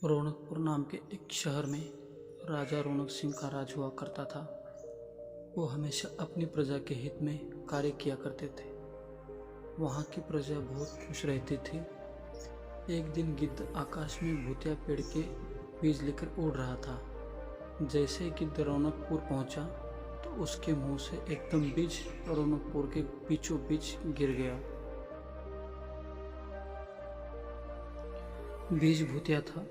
रौनकपुर नाम के एक शहर में राजा रौनक सिंह का राज हुआ करता था। वो हमेशा अपनी प्रजा के हित में कार्य किया करते थे। वहाँ की प्रजा बहुत खुश रहती थी। एक दिन गिद्ध आकाश में भूतिया पेड़ के बीज लेकर उड़ रहा था। जैसे ही गिद्ध रौनकपुर पहुंचा तो उसके मुंह से एकदम बीज रौनकपुर के बीचों बीच गिर गया। बीज भूतिया था,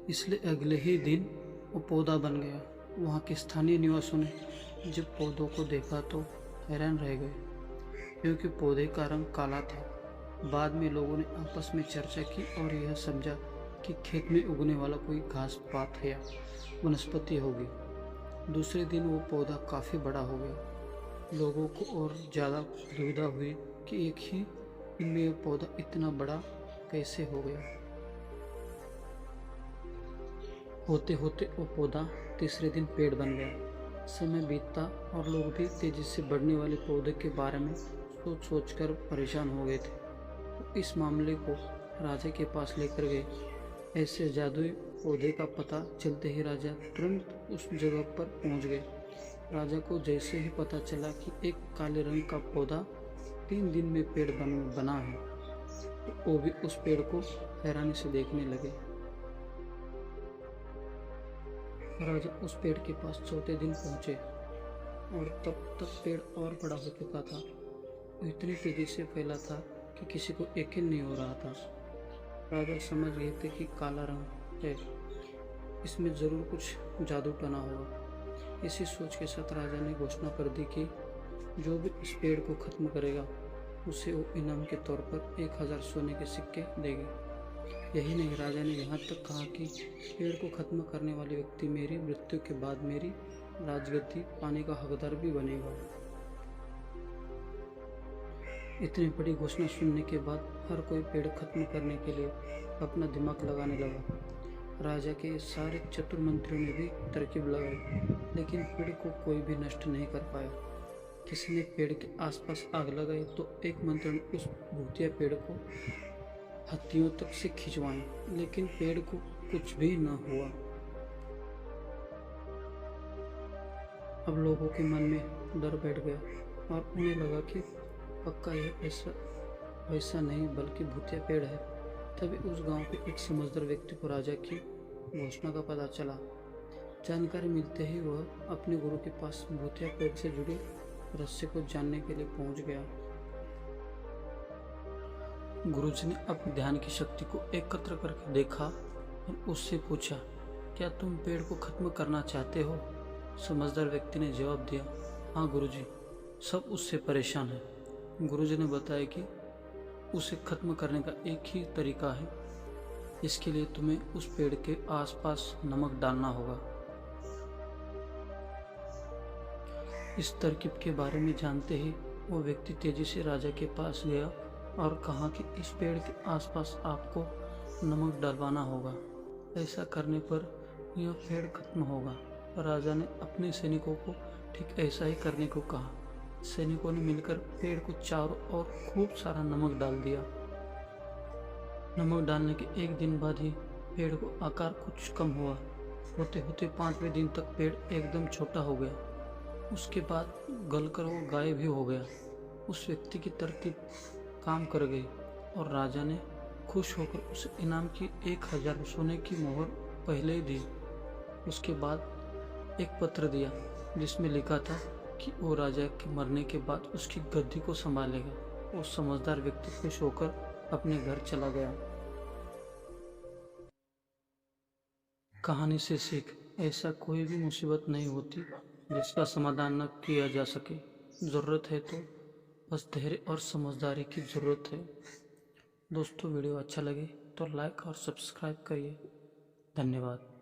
इसलिए अगले ही दिन वो पौधा बन गया। वहाँ के स्थानीय निवासियों ने जब पौधों को देखा तो हैरान रह गए, क्योंकि पौधे का रंग काला था। बाद में लोगों ने आपस में चर्चा की और यह समझा कि खेत में उगने वाला कोई घास पात है या वनस्पति होगी। दूसरे दिन वो पौधा काफ़ी बड़ा हो गया। लोगों को और ज़्यादा दुविधा हुई कि एक ही दिन में यह पौधा इतना बड़ा कैसे हो गया। होते होते वो पौधा तीसरे दिन पेड़ बन गया। समय बीतता और लोग भी तेजी से बढ़ने वाले पौधे के बारे में सोच सोचकर परेशान हो गए थे। तो इस मामले को राजा के पास लेकर गए। ऐसे जादुई पौधे का पता चलते ही राजा तुरंत उस जगह पर पहुंच गए। राजा को जैसे ही पता चला कि एक काले रंग का पौधा 3 दिन में पेड़ बना है, तो वो भी उस पेड़ को हैरानी से देखने लगे। राजा उस पेड़ के पास चौथे दिन पहुंचे और तब तक पेड़ और बड़ा हो चुका था। इतनी तेजी से फैला था कि किसी को यकीन नहीं हो रहा था। राजा समझ गए थे कि काला रंग है, इसमें जरूर कुछ जादू टना होगा। इसी सोच के साथ राजा ने घोषणा कर दी कि जो भी इस पेड़ को खत्म करेगा उसे वो इनाम के तौर पर 1000 सोने के सिक्के देंगे। यही नहीं, राजा ने यहाँ तक कहा कि पेड़ को खत्म करने वाले व्यक्ति मेरी मृत्यु के बाद मेरी राजगद्दी पाने का हकदार भी बनेगा। इतनी बड़ी घोषणा सुनने के बाद हर कोई पेड़ खत्म करने के लिए अपना दिमाग लगाने लगा। राजा के सारे चतुर मंत्रियों ने भी तरकीब लगाई, लेकिन पेड़ को कोई भी नष्ट नहीं कर पाया। किसी ने पेड़ के आसपास आग लगाई तो एक मंत्री ने उस भूतिया पेड़ को हत्थियों तक से खिंचवाए, लेकिन पेड़ को कुछ भी न हुआ। अब लोगों के मन में डर बैठ गया और उन्हें लगा कि पक्का यह ऐसा नहीं बल्कि भूतिया पेड़ है। तभी उस गांव के एक समझदार व्यक्ति को राजा की घोषणा का पता चला। जानकारी मिलते ही वह अपने गुरु के पास भूतिया पेड़ से जुड़े रहस्य को जानने के लिए पहुंच गया। गुरुजी ने अपनी ध्यान की शक्ति को एकत्र करके देखा और उससे पूछा, क्या तुम पेड़ को खत्म करना चाहते हो? समझदार व्यक्ति ने जवाब दिया, हाँ गुरुजी, सब उससे परेशान हैं। गुरुजी ने बताया कि उसे खत्म करने का एक ही तरीका है। इसके लिए तुम्हें उस पेड़ के आसपास नमक डालना होगा। इस तरकीब के बारे में जानते ही वो व्यक्ति तेजी से राजा के पास गया और कहा कि इस पेड़ के आसपास आपको नमक डलवाना होगा। ऐसा करने पर यह पेड़ खत्म होगा। राजा ने अपने सैनिकों को ठीक ऐसा ही करने को कहा। सैनिकों ने मिलकर पेड़ को चारों ओर खूब सारा नमक डाल दिया। नमक डालने के 1 दिन बाद ही पेड़ को आकार कुछ कम हुआ। होते होते 5वें दिन तक पेड़ एकदम छोटा हो गया। उसके बाद गलकर वो गायब ही हो गया। उस व्यक्ति की तरकीब काम कर गई और राजा ने खुश होकर उसे इनाम की 1000 सोने की मोहर पहले ही दी। उसके बाद एक पत्र दिया जिसमें लिखा था कि वो राजा के मरने के बाद उसकी गद्दी को संभालेगा। वो समझदार व्यक्ति खुश होकर अपने घर चला गया। कहानी से सीख, ऐसा कोई भी मुसीबत नहीं होती जिसका समाधान न किया जा सके। ज़रूरत है तो बस धैर्य और समझदारी की ज़रूरत है। दोस्तों, वीडियो अच्छा लगे तो लाइक और सब्सक्राइब करिए। धन्यवाद।